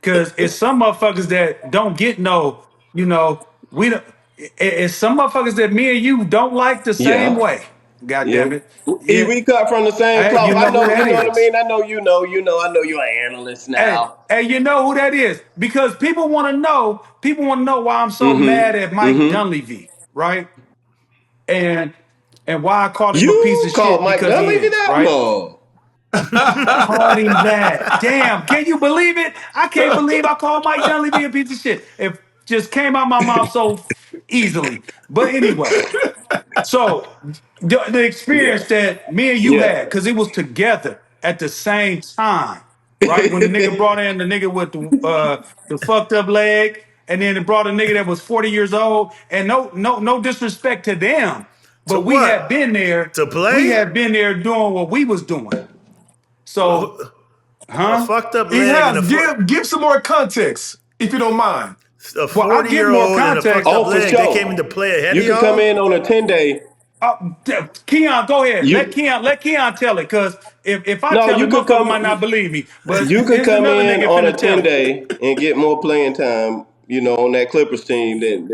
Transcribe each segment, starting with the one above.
Because it's some motherfuckers that don't get no, you know, we don't. It's some motherfuckers that me and you don't like the same Yeah. way. God Yeah. damn it. Yeah. We cut from the same Hey, cloth. you I know who know, you that know what I is. mean? I know I know you're an analyst Hey, now. hey, you know who that is? Because people want to know. People want to know why I'm so mad at Mm-hmm. Mike Mm-hmm. Dunleavy, right? And why I called him a piece You of called shit Mike because he Dunleavy is, that? right? No. I called him that. Damn, can you believe it? I can't believe I called Mike Dunleavy a piece of shit. It just came out my mouth so easily. But anyway, so the Yeah. experience that me and you Yeah. had, because it was together at the same time, right? When the nigga brought in the nigga with the fucked up leg, and then it brought a nigga that was 40 years old, and no disrespect to them, To but we had what? been there. To We play? had been there doing what we was doing. So, A huh? fucked up He leg and has give some more context if you don't mind. a Well, I'll 40 give year more old and a context. fucked up Oh, for leg. They came sure. into play ahead You of could come y'all. in on a 10-day. Keyon, go ahead. You Let Keyon tell it, cause if I no, tell you it, could motherfucker might not come. believe me. But You could here's come another in nigga on a finna tell ten it. day and get more playing time, on that Clippers team than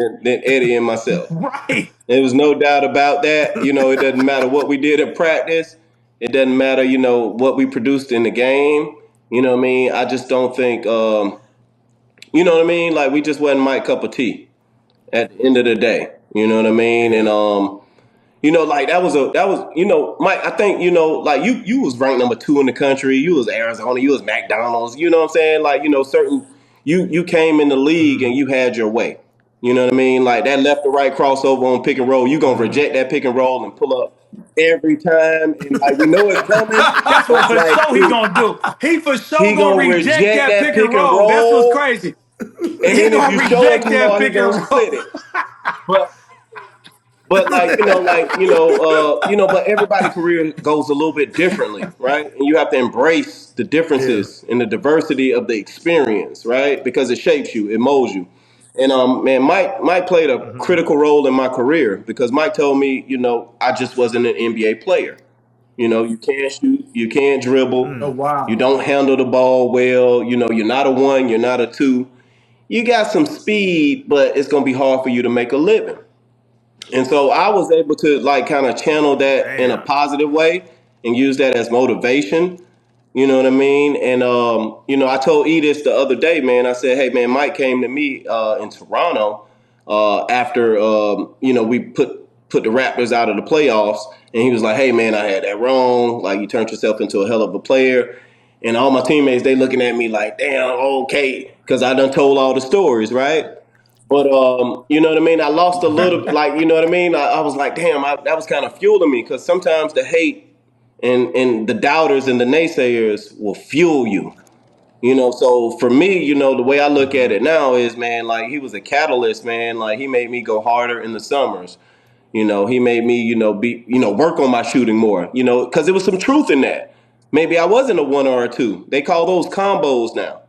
Eddie and myself. Right. There was no doubt about that. It doesn't matter what we did in practice. It doesn't matter, what we produced in the game. You know what I mean? I just don't think, you know what I mean? Like we just wasn't my cup of tea at the end of the day. You know what I mean? And Yeah. like Mike. I think like you was ranked number 2 in the country. You was Arizona. You was McDonald's. You know what I'm saying? Like certain you came in the league and you had your way. You know what I mean? Like that left to right crossover on pick and roll. You gonna reject that pick and roll and pull up every time, and like we know it's coming. That's But what it's for like sure he gonna do. He for sure he gonna gonna reject reject that that pick and pick and roll. That's what's roll, crazy. and He then if gonna you show it reject too that hard, he pick gonna and roll. split it. But like but everybody's career goes a little bit differently, right? And you have to embrace the Yeah. differences and the diversity of the experience, right? Because it shapes you, it molds you. And man, Mike played a Hmm. critical role in my career because Mike told me, I just wasn't an NBA player. You can't shoot, you can't dribble, Oh you wow. don't handle the ball well. You're not a one, you're not a two. You got some speed, but it's gonna be hard for you to make a living. And so I was able to like kind of channel that in a Damn. positive way and use that as motivation. You know what I mean? And I told Edis the other day, man. I said, "Hey, man, Mike came to me in Toronto after we put the Raptors out of the playoffs, and he was like, "Hey, man, I had that wrong. Like, you turned yourself into a hell of a player." And all my teammates, they looking at me like, "Damn, okay," because I done told all the stories, right? But you know what I mean. I lost a little, like you know what I mean. I was like, damn, that was kind of fueling me because sometimes the hate and the doubters and the naysayers will fuel you. So for me, the way I look at Hmm. it now is, man, like he was a catalyst, man. Like he made me go harder in the summers. He made me, work on my shooting more. Because there was some truth in that. Maybe I wasn't a one or a two. They call those combos now.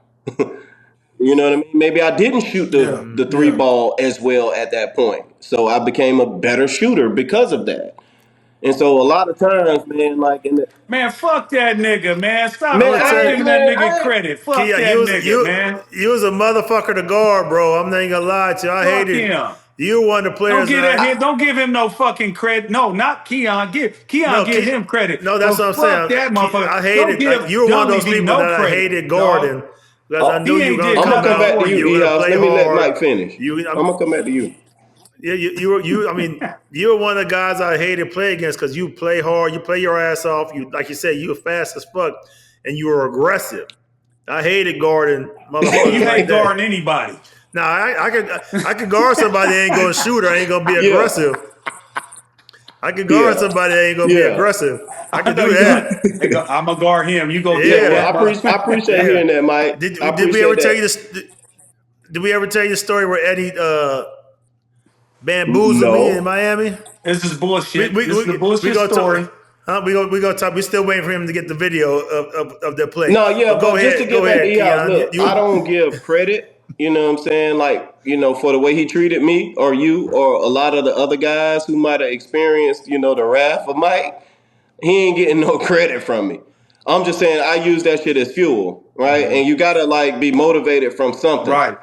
You know what I mean? Maybe I didn't shoot the Yeah, the Hmm. three yeah. ball as well at that point. So I became a better shooter because of that. And so a lot of times, man, like in the Man, fuck that nigga, man. I'm Stop gonna stop tell you, giving that nigga I ain't credit. Fuck Kia, that nigga, man. you was a motherfucker to guard, bro. I'm not even gonna lie to you. I Fuck hated him. you. Were one of the Don't players get that at him. Don't give him no fucking credit. No, not Keon. Keon no, give him credit. no. But That's what I'm fuck saying. that motherfucker. I Don't hated. give You were one of those Dunleavy people no that I credit, hated dog. guarding because I oh, knew He you were ain't gonna did I'm come gonna nothing come back out. to for you, you. You were E gonna House. play Let me let hard. Mike finish. I'm gonna come back to you. Yeah, you. I mean, you were one of the guys I hated to play against because you play hard. You play your ass off. You, like you said, you were fast as fuck and you were aggressive. I hated guarding You motherfuckers like hate that. guarding anybody. Now I could guard somebody that ain't gonna shoot or ain't gonna be Yeah, aggressive. I could guard yeah, somebody that ain't gonna be yeah, aggressive. I I could know do you that. gonna. I'm gonna guard him. You go yeah. take Well, Yeah, that. I appreciate yeah. hearing that, Mike. I Did we ever appreciate tell you that. this? Did we ever tell you the story where Eddie bamboozled me in No. Miami? This is We bullshit. we This is the we bullshit gonna story. talk. Huh? We gonna talk. We still waiting for him to get the video of their play. No, yeah, But but just to get go back to ahead, E House, Keon. look, I don't give credit, what I'm saying, like, for the way he treated me or you or a lot of the other guys who might have experienced, the wrath of Mike. He ain't getting no credit from me. I'm just saying I use that shit as fuel, right? And you gotta like be motivated from something. Right.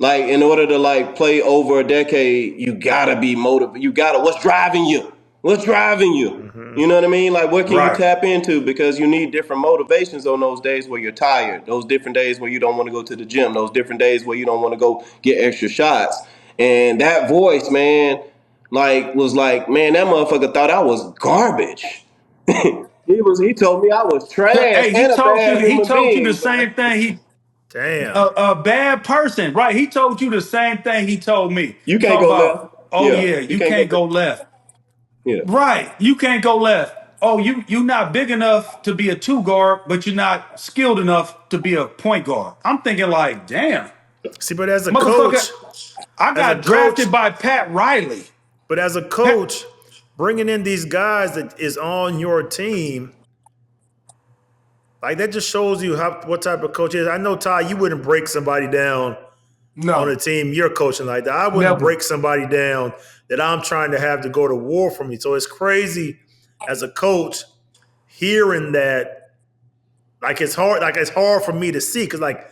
Like in order to like play over a decade, you gotta be motivated. You gotta. What's driving you? What's driving you? Mm-hmm. You know what I mean? Like what can you Right. tap into? Because you need different motivations on those days where you're tired. Those different days where you don't want to go to the gym. Those different days where you don't want to go get extra shots. And that voice, man, like was like, man, that motherfucker thought I was garbage. He told me I was trash Hey, and a bad he human told you the being, man. same thing. Damn. A bad person, right? He told you the same thing he told me. You can't Talk go left. about, oh Yeah, yeah, you you can't go can't left. go left. Yeah. Right, you can't go left. Oh, you not big enough to be a two guard, but you're not skilled enough to be a point guard. I'm thinking like, damn, See, but as a motherfucker, coach, I as a got coach, drafted by Pat Riley. but as a Pat, coach, bringing in these guys that is on your team, like that just shows you what type of coach is. I know, Ty, you wouldn't break somebody down on a No, team you're coaching like that. I wouldn't never. break somebody down that I'm trying to have to go to war for me. So it's crazy as a coach hearing that. Like it's hard for me to see because like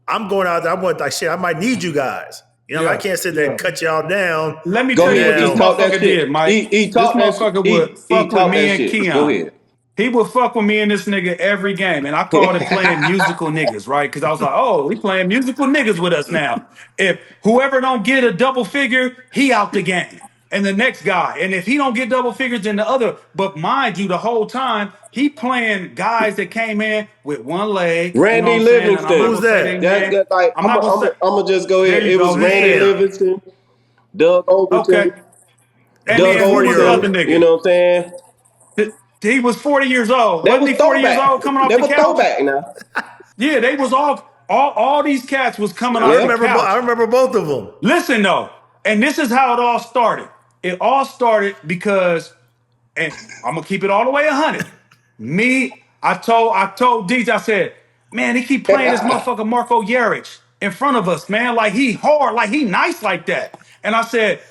I'm going out there. I want like shit. I might need you guys. You know, I Yeah, can't sit there yeah. and cut y'all down. let me Go tell you ahead. what this E Now, talk that motherfucker shit. did, Mike. This Talk that motherfucker would fuck with talk that me and shit. Go Keyon. ahead. He would fuck with me and this nigga every game. And I called it playing musical niggas, right? Because I was like, oh, we playing musical niggas with us now. If whoever don't get a double figure, he out the game. And the next guy. And if he don't get double figures, then the other. But mind you, the whole time, he playing guys that came in with one leg. You know what Randy I'm saying? And I'm not who's Livingston. gonna say their that? That's name. that like I'm not gonna say I'm gonna just go there ahead. you It was go. He Randy said, Damn. Livingston, Doug okay. Overton, And And he's Doug then who 40 was year the other old. Overton. You nigga? know what I'm saying? He was 40 years old. They Wasn't was he 40 years throwback. old coming off They the were couch? throwback now. Yeah, they was all these cats was coming I off the Yeah. remember. I couch. remember both of them. Listen though, and this is how it all started. It all started because, and I'm gonna keep it all the way 100. I told DJ, I said, man, he keep playing this motherfucker Marco Yarich in front of us, man. Like he hard, like he nice like that. And I said,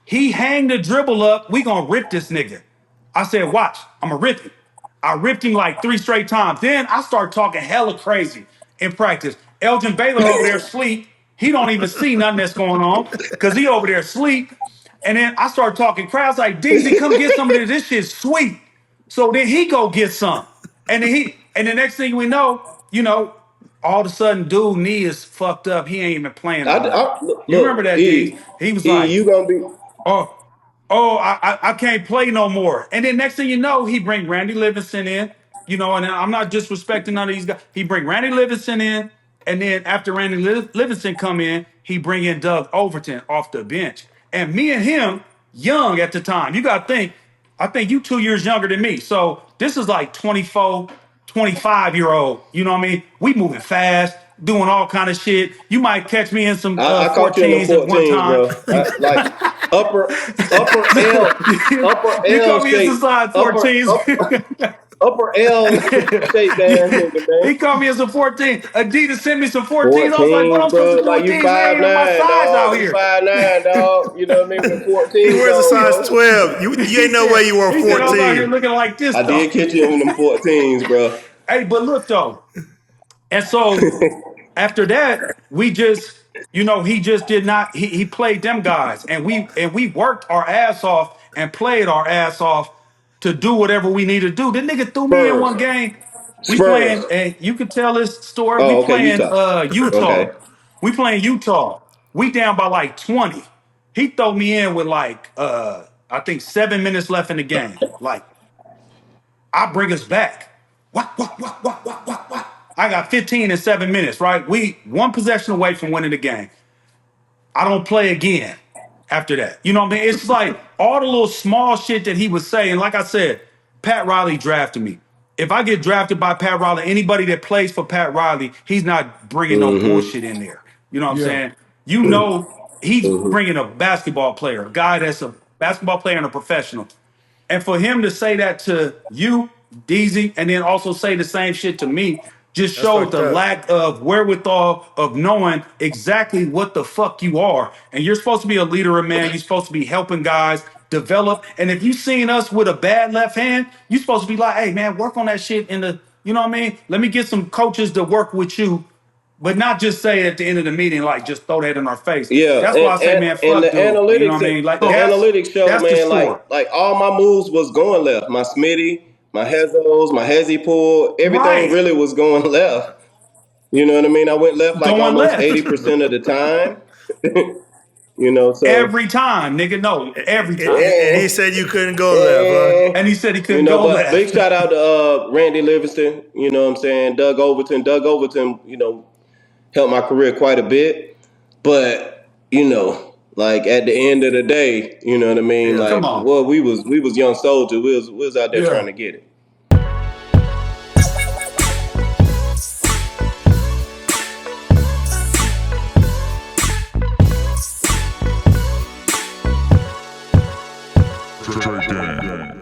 he hang the dribble up. We gonna rip this nigga. I said, watch, I'm gonna rip him. I ripped him like 3 straight times. Then I start talking hella crazy in practice. Elgin Baylor over there asleep. He don't even see nothing that's going on because he over there asleep. And then I start talking crowds like, DZ, come get some of this. This shit's sweet. So then he go get some. And the next thing we know, all of a sudden, dude knee is fucked up. He ain't even playing no more. You remember Look, that, D? He was like, you gonna be oh, I can't play no more. And then next thing you know, he bring Randy Livingston in, and I'm not disrespecting none of these guys. He bring Randy Livingston in, and then after Randy Livingston come in, he bring in Doug Overton off the bench. And me and him, young at the time. You got to think, I think you 2 years younger than me. So this is like 24, 25-year-old. You know what I mean? We moving fast, doing all kind of shit. You might catch me in some I caught you in the 14s at one 14s, time. bro. Like upper upper You L call me a shape, society upper 14s. upper L shape ass nigga, man. He called me as a 14. Adidas sent me some 14s. I was like, what 14, I'm supposed bro. to do Like with you these? They five ain't in my nine, size out dog. You here. 5'9", dog. You know what I mean? With He 14s wears a on, size bro. 12. You ain't no way you were He said I was out here 14. looking like this I though. did catch you in them 14s, bro. Hey, but look though. And so after that, we just, he just did not. He played them guys, and we worked our ass off and played our ass off to do whatever we need to do. The nigga threw me in Spurs. one game. We Spurs. playing, and you can tell this story. We Oh, okay, playing Utah. Utah. Okay. We playing Utah. We down by like 20. He throw me in with like I think 7 minutes left in the game. Like I bring us back. What? I got 15 in 7 minutes, right? We one possession away from winning the game. I don't play again after that. You know what I mean? It's like all the little small shit that he was saying. Like I said, Pat Riley drafted me. If I get drafted by Pat Riley, anybody that plays for Pat Riley, he's not bringing no Mm-hmm. bullshit in there. You know what I'm Yeah. saying? He's Mm-hmm. bringing a basketball player, a guy that's a basketball player and a professional. And for him to say that to you, DZ, and then also say the same shit to me, just That's showed fucked the up. lack of wherewithal of knowing exactly what the fuck you are. And you're supposed to be a leader of man. You're supposed to be helping guys. develop. And if you seen us with a bad left hand, you supposed to be like, hey man, work on that shit in the, you know what I mean? Let me get some coaches to work with you, but not just say at the end of the meeting, like just throw that in our face. Yeah, That's why I say, man, and fuck dude. You know what I mean? Like the analytics show, that's the man, sport. like all my moves was going left. My Smitty, my Hezos, my Hezi pull, everything Right. really was going left. You know what I mean? I went left like Going almost left. 80% of the time. You know, so Every time, nigga. No, every time. And he eh, said you couldn't go left, huh? eh, And he said he you couldn't know, go but big left. shout out to Randy Livingston, you know what I'm saying? Doug Overton. Doug Overton, you know, helped my career quite a bit. But, you know, like at the end of the day, you know what I mean? Yeah. Like, Come on. well, we was young soldiers. We was out there Yeah. trying to get it. Straight gang.